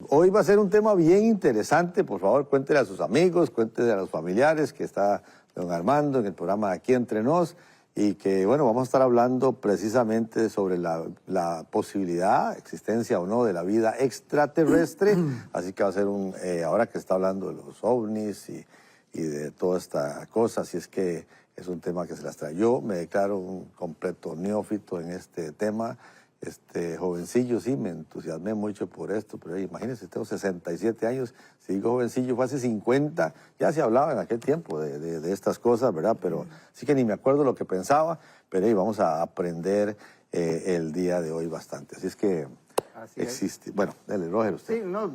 Hoy va a ser un tema bien interesante. Por favor, cuéntele a sus amigos, cuéntele a los familiares que está don Armando en el programa Aquí Entre Nos. Y que, bueno, vamos a estar hablando precisamente sobre la posibilidad, existencia o no, de la vida extraterrestre. Así que va a ser ahora que está hablando de los ovnis y de toda esta cosa, así es que es un tema que se las trae. Yo me declaro un completo neófito en este tema. Jovencillo, sí, me entusiasmé mucho por esto, pero imagínense, tengo 67 años, si digo jovencillo, fue hace 50, ya se hablaba en aquel tiempo de estas cosas, ¿verdad? Pero sí que ni me acuerdo lo que pensaba, pero ahí vamos a aprender el día de hoy bastante, así es que existe. Bueno, dale, Roger, usted. Sí, no,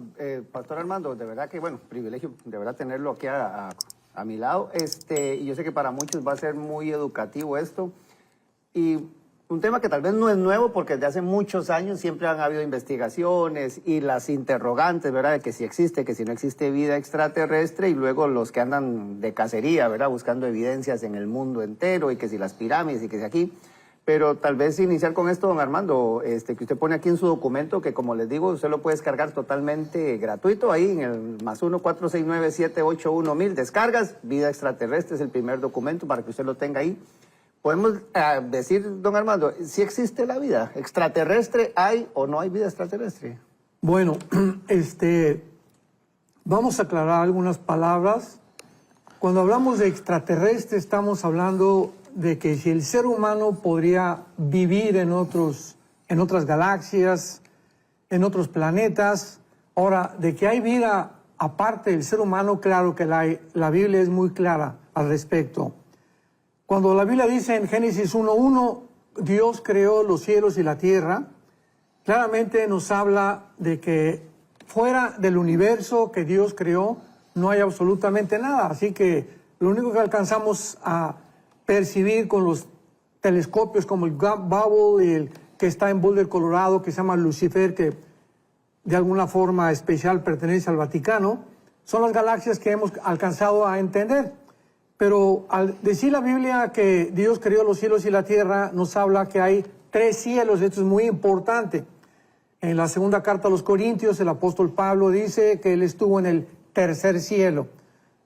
Pastor Armando, de verdad que, bueno, privilegio de verdad tenerlo aquí a mi lado, y yo sé que para muchos va a ser muy educativo esto, y un tema que tal vez no es nuevo porque desde hace muchos años siempre han habido investigaciones y las interrogantes, ¿verdad? De que si existe, que si no existe vida extraterrestre y luego los que andan de cacería, ¿verdad? Buscando evidencias en el mundo entero y que si las pirámides y que si aquí. Pero tal vez iniciar con esto, don Armando, que usted pone aquí en su documento que, como les digo, usted lo puede descargar totalmente gratuito ahí en el +1 469 781 1000. Descargas, vida extraterrestre es el primer documento para que usted lo tenga ahí. Podemos decir, don Armando, si existe la vida extraterrestre, ¿hay o no hay vida extraterrestre? Bueno, vamos a aclarar algunas palabras. Cuando hablamos de extraterrestre, estamos hablando de que si el ser humano podría vivir en otras galaxias, en otros planetas. Ahora, de que hay vida aparte del ser humano, claro que la hay. La Biblia es muy clara al respecto. Cuando la Biblia dice en Génesis 1:1, Dios creó los cielos y la tierra, claramente nos habla de que fuera del universo que Dios creó no hay absolutamente nada. Así que lo único que alcanzamos a percibir con los telescopios como el Hubble y el que está en Boulder, Colorado, que se llama Lucifer, que de alguna forma especial pertenece al Vaticano, son las galaxias que hemos alcanzado a entender. Pero al decir la Biblia que Dios creó los cielos y la tierra, nos habla que hay 3 cielos. Esto es muy importante. En la segunda carta a los Corintios, el apóstol Pablo dice que él estuvo en el 3er cielo.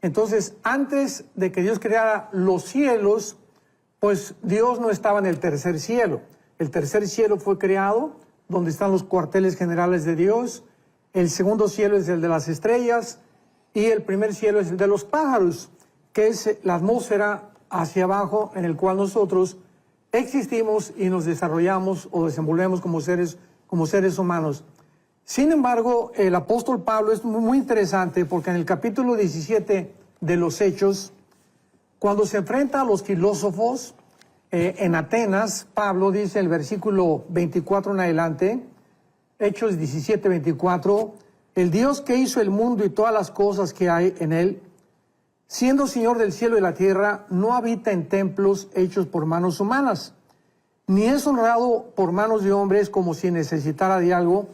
Entonces, antes de que Dios creara los cielos, pues Dios no estaba en el 3er cielo. El 3er cielo fue creado, donde están los cuarteles generales de Dios. El segundo cielo es el de las estrellas. Y el primer cielo es el de los pájaros, que es la atmósfera hacia abajo en el cual nosotros existimos y nos desarrollamos o desenvolvemos como seres humanos. Sin embargo, el apóstol Pablo es muy interesante porque en el capítulo 17 de los Hechos, cuando se enfrenta a los filósofos en Atenas, Pablo dice en el versículo 24 en adelante, Hechos 17, 24, el Dios que hizo el mundo y todas las cosas que hay en él, siendo Señor del cielo y la tierra, no habita en templos hechos por manos humanas, ni es honrado por manos de hombres como si necesitara de algo,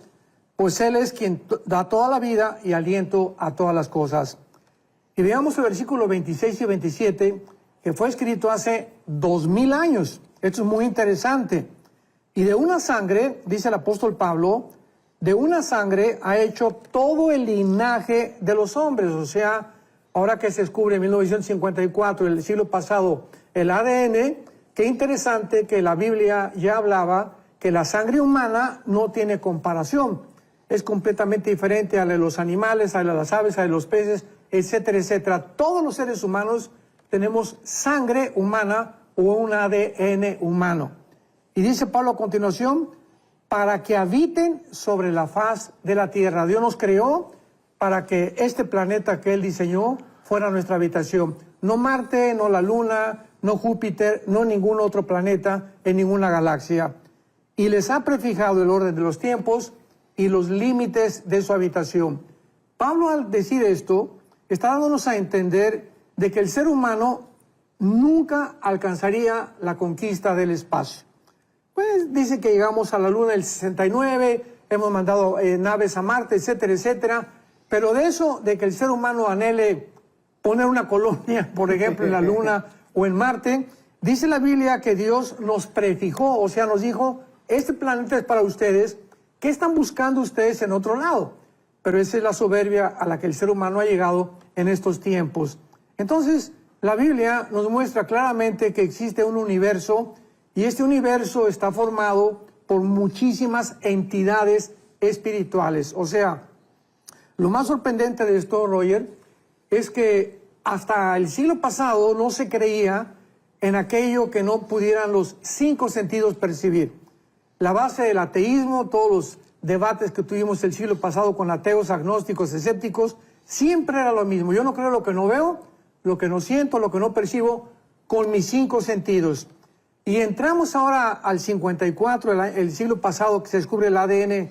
pues Él es quien da toda la vida y aliento a todas las cosas. Y veamos el versículo 26 y 27, que fue escrito hace 2000 años. Esto es muy interesante. Y de una sangre, dice el apóstol Pablo, de una sangre ha hecho todo el linaje de los hombres, o sea, ahora que se descubre en 1954, el siglo pasado, el ADN, qué interesante que la Biblia ya hablaba que la sangre humana no tiene comparación. Es completamente diferente a la de los animales, a la de las aves, a la de los peces, etcétera, etcétera. Todos los seres humanos tenemos sangre humana o un ADN humano. Y dice Pablo a continuación, para que habiten sobre la faz de la tierra. Dios nos creó para que este planeta que Él diseñó fuera nuestra habitación. No Marte, no la Luna, no Júpiter, no ningún otro planeta en ninguna galaxia. Y les ha prefijado el orden de los tiempos y los límites de su habitación. Pablo, al decir esto, está dándonos a entender de que el ser humano nunca alcanzaría la conquista del espacio. Pues dice que llegamos a la Luna en el 69, hemos mandado naves a Marte, etcétera, etcétera. Pero de eso, de que el ser humano anhele poner una colonia, por ejemplo, en la Luna o en Marte, dice la Biblia que Dios nos prefijó, o sea, nos dijo, este planeta es para ustedes. ¿Qué están buscando ustedes en otro lado? pero esa es la soberbia a la que el ser humano ha llegado en estos tiempos. Entonces, la Biblia nos muestra claramente que existe un universo y este universo está formado por muchísimas entidades espirituales. O sea, lo más sorprendente de esto, Roger, es que hasta el siglo pasado no se creía en aquello que no pudieran los 5 sentidos percibir. La base del ateísmo, todos los debates que tuvimos el siglo pasado con ateos, agnósticos, escépticos, siempre era lo mismo. Yo no creo lo que no veo, lo que no siento, lo que no percibo con mis 5 sentidos. Y entramos ahora al 54, el siglo pasado, que se descubre el ADN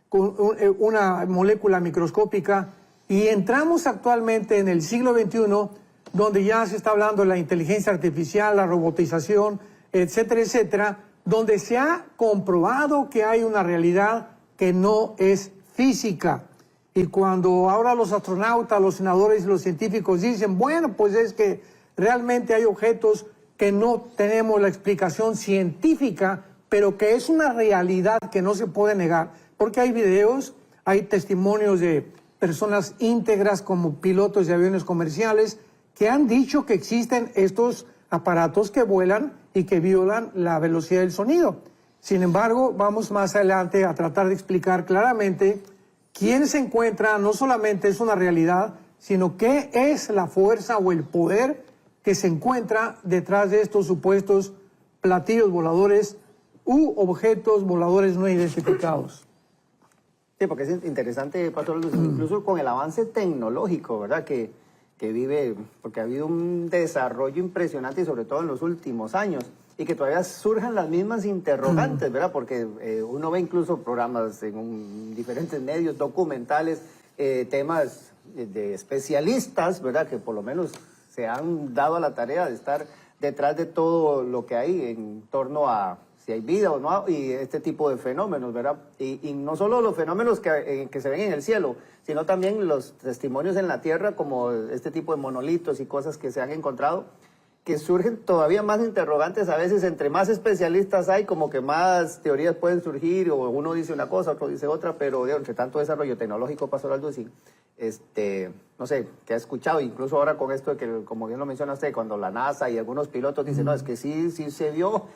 con una molécula microscópica, y entramos actualmente en el siglo XXI, donde ya se está hablando de la inteligencia artificial, la robotización, etcétera, etcétera, donde se ha comprobado que hay una realidad que no es física. Y cuando ahora los astronautas, los senadores y los científicos dicen, bueno, pues es que realmente hay objetos que no tenemos la explicación científica, pero que es una realidad que no se puede negar, porque hay videos, hay testimonios de personas íntegras como pilotos de aviones comerciales que han dicho que existen estos aparatos que vuelan y que violan la velocidad del sonido. Sin embargo, vamos más adelante a tratar de explicar claramente quién se encuentra, no solamente es una realidad, sino qué es la fuerza o el poder que se encuentra detrás de estos supuestos platillos voladores u objetos voladores no identificados. Sí, porque es interesante, Pastor Luz, incluso con el avance tecnológico, ¿verdad? Que vive, porque ha habido un desarrollo impresionante y sobre todo en los últimos años, y que todavía surjan las mismas interrogantes, ¿verdad? Porque uno ve incluso programas en diferentes medios, documentales, temas de especialistas, ¿verdad? Que por lo menos se han dado a la tarea de estar detrás de todo lo que hay en torno a si hay vida o no, y este tipo de fenómenos, ¿verdad? Y no solo los fenómenos que se ven en el cielo, sino también los testimonios en la tierra, como este tipo de monolitos y cosas que se han encontrado, que surgen todavía más interrogantes. A veces entre más especialistas hay, como que más teorías pueden surgir, o uno dice una cosa, otro dice otra, pero entre tanto desarrollo tecnológico, Pastor Alducin, no sé, que ha escuchado, incluso ahora con esto de que, como bien lo menciona usted, cuando la NASA y algunos pilotos dicen, no, es que sí se vio,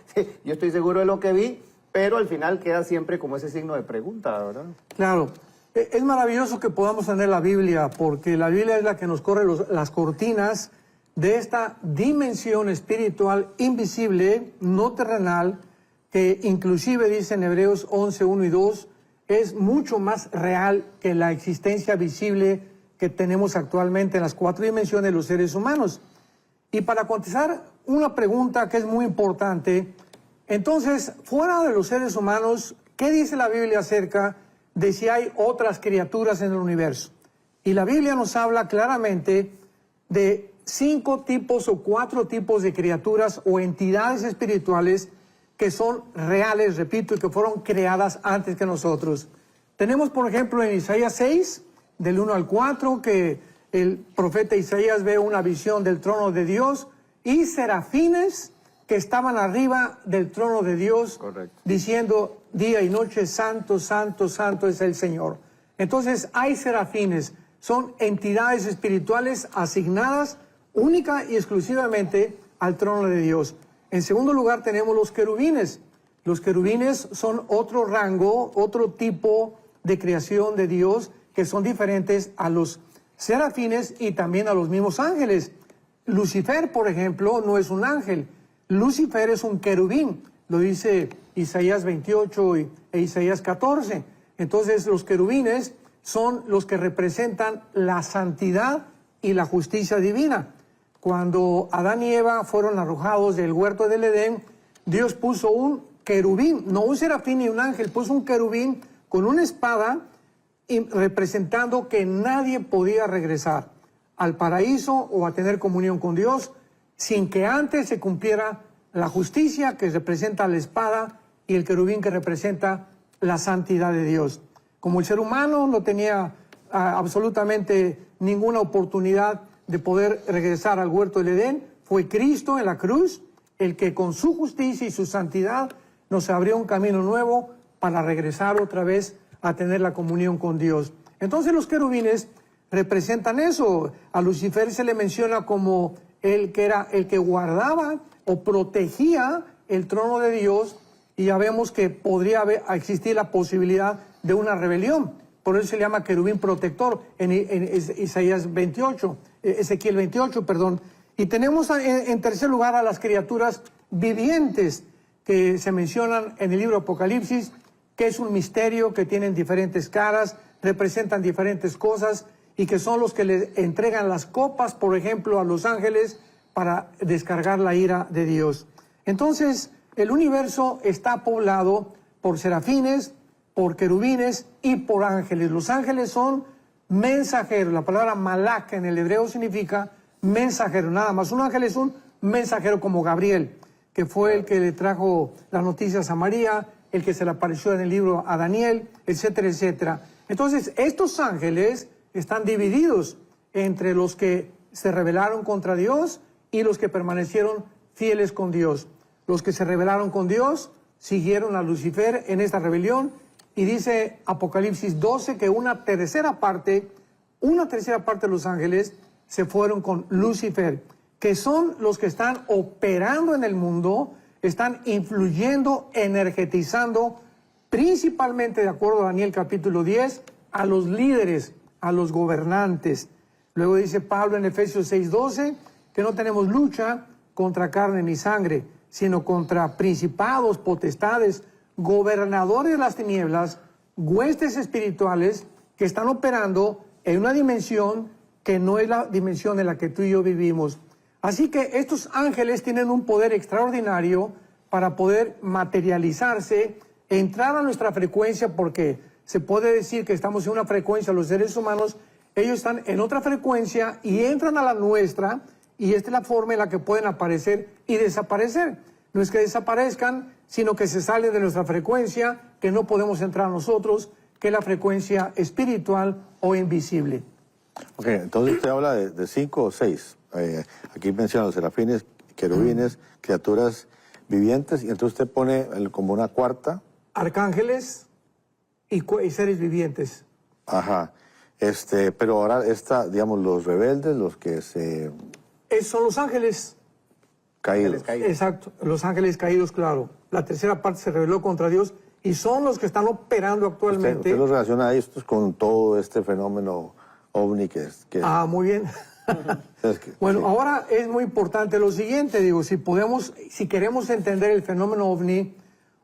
yo estoy seguro de lo que vi, pero al final queda siempre como ese signo de pregunta, ¿verdad? Claro. Es maravilloso que podamos tener la Biblia, porque la Biblia es la que nos corre las cortinas de esta dimensión espiritual invisible, no terrenal, que inclusive dice en Hebreos 11, 1 y 2, es mucho más real que la existencia visible que tenemos actualmente en las 4 dimensiones de los seres humanos. Y para contestar una pregunta que es muy importante, entonces, fuera de los seres humanos, ¿qué dice la Biblia acerca de si hay otras criaturas en el universo? Y la Biblia nos habla claramente de 5 tipos o 4 tipos de criaturas o entidades espirituales que son reales, repito, y que fueron creadas antes que nosotros. Tenemos, por ejemplo, en Isaías 6, del 1 al 4, que el profeta Isaías ve una visión del trono de Dios y serafines que estaban arriba del trono de Dios, correcto, diciendo día y noche, santo, santo, santo es el Señor. Entonces hay serafines, son entidades espirituales asignadas única y exclusivamente al trono de Dios. En segundo lugar tenemos los querubines. Los querubines son otro rango, otro tipo de creación de Dios que son diferentes a los serafines y también a los mismos ángeles. Lucifer, por ejemplo, no es un ángel. Lucifer es un querubín, lo dice Isaías 28 e Isaías 14. Entonces los querubines son los que representan la santidad y la justicia divina. Cuando Adán y Eva fueron arrojados del huerto del Edén, Dios puso un querubín, no un serafín ni un ángel, puso un querubín con una espada representando que nadie podía regresar al paraíso o a tener comunión con Dios sin que antes se cumpliera la justicia que representa la espada y el querubín que representa la santidad de Dios. Como el ser humano no tenía absolutamente ninguna oportunidad de poder regresar al huerto del Edén, fue Cristo en la cruz el que con su justicia y su santidad nos abrió un camino nuevo para regresar otra vez a tener la comunión con Dios. Entonces los querubines representan eso. A Lucifer se le menciona como el que era el que guardaba o protegía el trono de Dios, y ya vemos que podría existir la posibilidad de una rebelión. Por eso se le llama querubín protector en Isaías 28, Ezequiel 28, perdón. Y tenemos en tercer lugar a las criaturas vivientes que se mencionan en el libro Apocalipsis, que es un misterio, que tienen diferentes caras, representan diferentes cosas y que son los que le entregan las copas, por ejemplo, a los ángeles para descargar la ira de Dios. Entonces, el universo está poblado por serafines, por querubines y por ángeles. Los ángeles son mensajeros. La palabra malak en el hebreo significa mensajero, nada más. Un ángel es un mensajero, como Gabriel, que fue el que le trajo las noticias a María, el que se le apareció en el libro a Daniel, etcétera, etcétera. Entonces, estos ángeles están divididos entre los que se rebelaron contra Dios y los que permanecieron fieles con Dios. Los que se rebelaron con Dios siguieron a Lucifer en esta rebelión, y dice Apocalipsis 12 que una tercera parte de los ángeles se fueron con Lucifer, que son los que están operando en el mundo, están influyendo, energetizando, principalmente, de acuerdo a Daniel capítulo 10, a los líderes, a los gobernantes. Luego dice Pablo en Efesios 6:12 que no tenemos lucha contra carne ni sangre, sino contra principados, potestades, gobernadores de las tinieblas, huestes espirituales que están operando en una dimensión que no es la dimensión en la que tú y yo vivimos. Así que estos ángeles tienen un poder extraordinario para poder materializarse, entrar a nuestra frecuencia, porque se puede decir que estamos en una frecuencia, los seres humanos, ellos están en otra frecuencia y entran a la nuestra, y esta es la forma en la que pueden aparecer y desaparecer. No es que desaparezcan, sino que se salen de nuestra frecuencia, que no podemos entrar nosotros, que es la frecuencia espiritual o invisible. Ok, entonces usted habla de 5 o 6. Aquí menciona los serafines, querubines, criaturas vivientes, y entonces usted pone como una cuarta. Arcángeles y seres vivientes. Ajá. Pero ahora digamos, los rebeldes, los que se... Son los ángeles caídos. Exacto, los ángeles caídos, claro. La tercera parte se rebeló contra Dios y son los que están operando actualmente. Usted los relaciona a estos con todo este fenómeno ovni que... Ah, muy bien. Bueno, sí. Ahora es muy importante lo siguiente, digo, si queremos entender el fenómeno ovni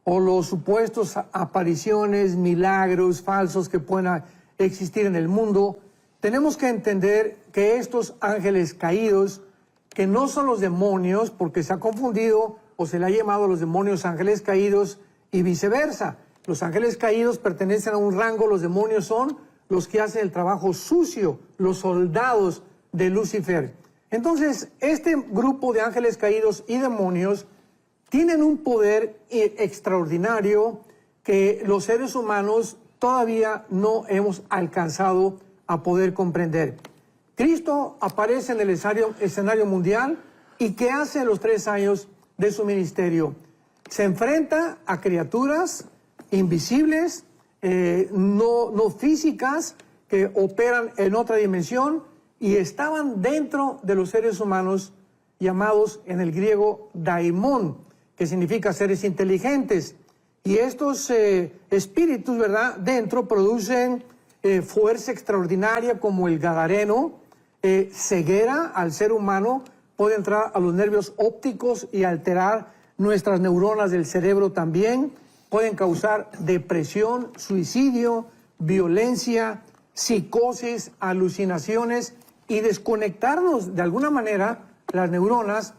o los supuestos apariciones, milagros falsos que puedan existir en el mundo, tenemos que entender que estos ángeles caídos, que no son los demonios, porque se ha confundido o se le ha llamado a los demonios ángeles caídos y viceversa. Los ángeles caídos pertenecen a un rango, los demonios son los que hacen el trabajo sucio, los soldados de Lucifer. Entonces, este grupo de ángeles caídos y demonios tienen un poder extraordinario que los seres humanos todavía no hemos alcanzado a poder comprender. Cristo aparece en el escenario mundial, y ¿qué hace en los 3 años de su ministerio? Se enfrenta a criaturas invisibles, no físicas, que operan en otra dimensión y estaban dentro de los seres humanos, llamados en el griego daimón, que significa seres inteligentes. Y estos espíritus, ¿verdad?, dentro producen fuerza extraordinaria, como el gadareno, ceguera al ser humano, puede entrar a los nervios ópticos y alterar nuestras neuronas del cerebro también, pueden causar depresión, suicidio, violencia, psicosis, alucinaciones y desconectarnos de alguna manera las neuronas.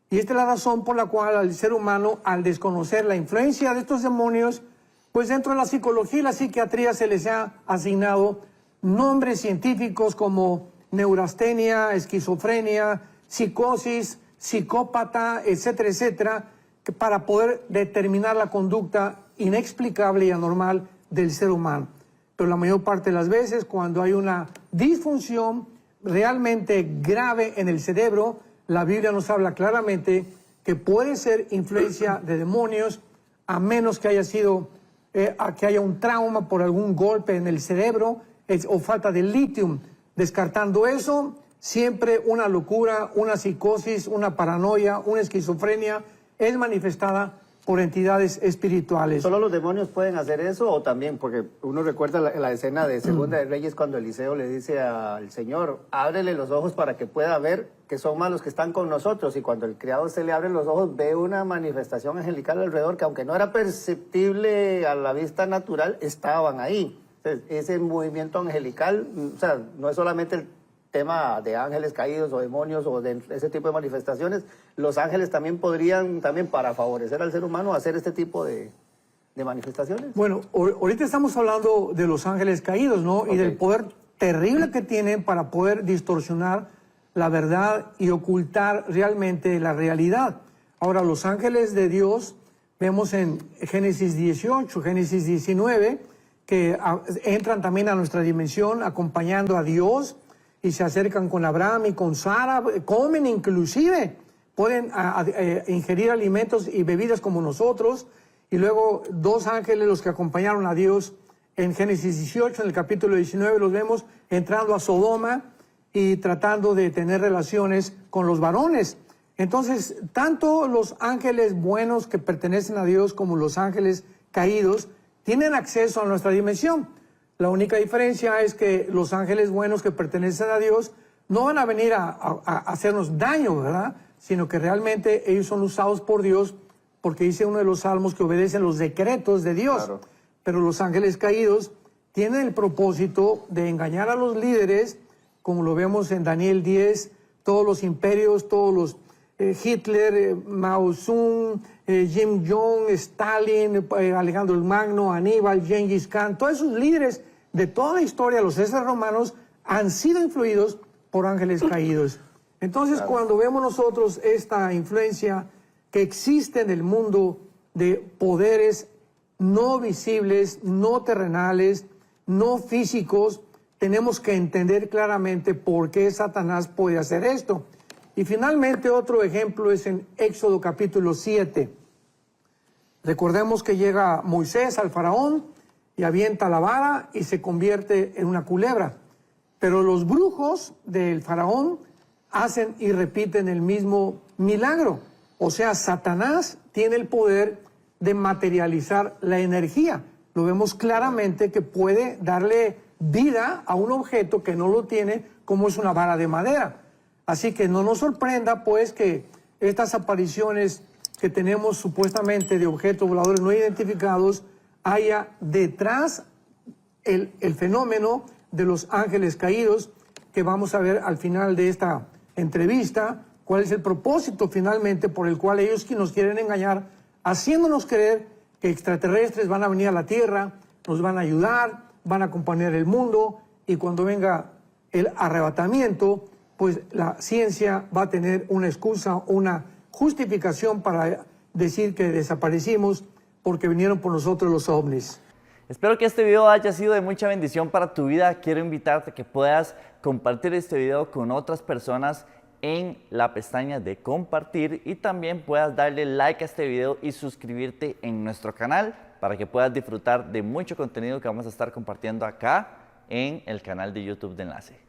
Y esta es la razón por la cual al ser humano, al desconocer la influencia de estos demonios, pues dentro de la psicología y la psiquiatría se les ha asignado nombres científicos como neurastenia, esquizofrenia, psicosis, psicópata, etcétera, etcétera, para poder determinar la conducta inexplicable y anormal del ser humano. Pero la mayor parte de las veces, cuando hay una disfunción realmente grave en el cerebro, la Biblia nos habla claramente que puede ser influencia de demonios, a menos que haya sido, que haya un trauma por algún golpe en el cerebro, o falta de litio. Descartando eso, siempre una locura, una psicosis, una paranoia, una esquizofrenia es manifestada por entidades espirituales. ¿Solo los demonios pueden hacer eso o también? Porque uno recuerda la escena de Segunda de Reyes cuando Eliseo le dice al Señor, ábrele los ojos para que pueda ver que son malos que están con nosotros. Y cuando el criado se le abre los ojos, ve una manifestación angelical alrededor que aunque no era perceptible a la vista natural, estaban ahí. Entonces, ese movimiento angelical, o sea, no es solamente el tema de ángeles caídos o demonios o de ese tipo de manifestaciones, los ángeles también podrían, también para favorecer al ser humano, hacer este tipo de manifestaciones. Bueno, ahorita estamos hablando de los ángeles caídos, ¿no? Okay. Y del poder terrible que tienen para poder distorsionar la verdad y ocultar realmente la realidad. Ahora, los ángeles de Dios, vemos en Génesis 18, Génesis 19, que entran también a nuestra dimensión acompañando a Dios, y se acercan con Abraham y con Sara, comen inclusive, pueden ingerir alimentos y bebidas como nosotros, y luego dos ángeles, los que acompañaron a Dios en Génesis 18, en el capítulo 19, los vemos entrando a Sodoma y tratando de tener relaciones con los varones. Entonces, tanto los ángeles buenos que pertenecen a Dios como los ángeles caídos tienen acceso a nuestra dimensión. La única diferencia es que los ángeles buenos que pertenecen a Dios no van a venir a hacernos daño, ¿verdad? Sino que realmente ellos son usados por Dios, porque dice uno de los salmos que obedecen los decretos de Dios. Claro. Pero los ángeles caídos tienen el propósito de engañar a los líderes, como lo vemos en Daniel 10, todos los imperios, todos los Hitler, Mao Zedong, Kim Jong, Stalin, Alejandro el Magno, Aníbal, Gengis Khan, todos esos líderes de toda la historia, los Césares romanos, han sido influidos por ángeles caídos. Entonces, claro, cuando vemos nosotros esta influencia que existe en el mundo de poderes no visibles, no terrenales, no físicos, tenemos que entender claramente por qué Satanás puede hacer esto. Y finalmente otro ejemplo es en Éxodo capítulo 7. Recordemos que llega Moisés al faraón y avienta la vara y se convierte en una culebra. Pero los brujos del faraón hacen y repiten el mismo milagro. O sea, Satanás tiene el poder de materializar la energía. Lo vemos claramente que puede darle vida a un objeto que no lo tiene, como es una vara de madera. Así que no nos sorprenda, pues, que estas apariciones que tenemos supuestamente de objetos voladores no identificados, haya detrás el fenómeno de los ángeles caídos, que vamos a ver al final de esta entrevista, cuál es el propósito finalmente por el cual ellos nos quieren engañar, haciéndonos creer que extraterrestres van a venir a la Tierra, nos van a ayudar, van a acompañar el mundo, y cuando venga el arrebatamiento, pues la ciencia va a tener una excusa, una justificación para decir que desaparecimos porque vinieron por nosotros los ovnis. Espero que este video haya sido de mucha bendición para tu vida. Quiero invitarte a que puedas compartir este video con otras personas en la pestaña de compartir, y también puedas darle like a este video y suscribirte en nuestro canal para que puedas disfrutar de mucho contenido que vamos a estar compartiendo acá en el canal de YouTube de Enlace.